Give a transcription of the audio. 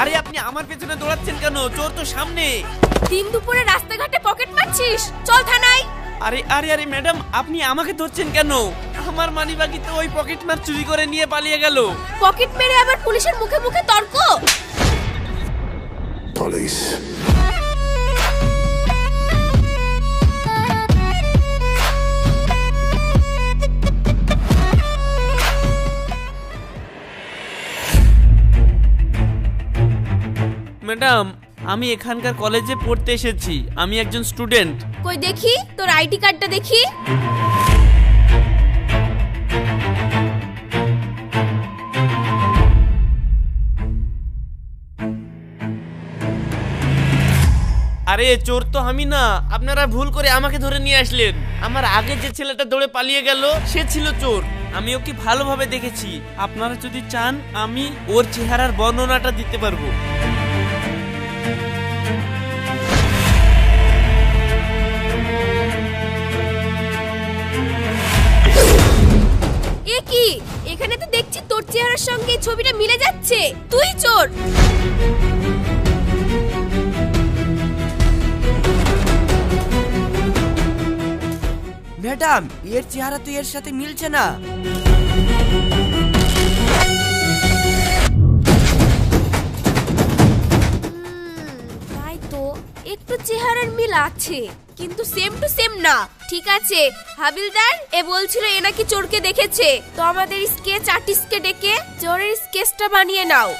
আরে আপনি আমার পেছনে দৌড়াচ্ছেন কেন? চোর তো সামনে। দিন দুপুরে রাস্তাঘাটে পকেট মারছিস, চল থানায়। আরে আরে আরে ম্যাডাম, আপনি আমাকে ধরছেন কেন? আমার মানিব্যাগ তো ওই পকেট মার চুরি করে নিয়ে পালিয়ে গেল। পকেট মেরে আবার পুলিশের মুখে মুখে তর্ক। ম্যাডাম, আমি এখানকার কলেজে পড়তে এসেছি। আমি একজন স্টুডেন্ট। কই দেখি তোর আইডি কার্ডটা দেখি। আরে চোর তো আমি না, আপনারা ভুল করে আমাকে ধরে নিয়ে আসলেন। আমার আগে যে ছেলেটা দৌড়ে পালিয়ে গেল সে ছিল চোর। আমি ওকে ভালোভাবে দেখেছি। আপনারা যদি চান আমি ওর চেহারার বর্ণনাটা দিতে পারবো। এ কি, এখানে তো দেখছি তোর চেহারার সঙ্গে এই ছবিটা মিলে যাচ্ছে। তুই চোর। ম্যাডাম, এর চেহারা তো এর সাথে মিলছে না। তাই তো, একটু চেহারার মিল আছে কিন্তু সেম টু সেম না। ঠিক আছে হাবিলদার, এ বলছিল এ নাকি চোরকে দেখেছে, তো আমাদের স্কেচ আর্টিস্টকে ডেকে চোরের স্কেচটা বানিয়ে নাও।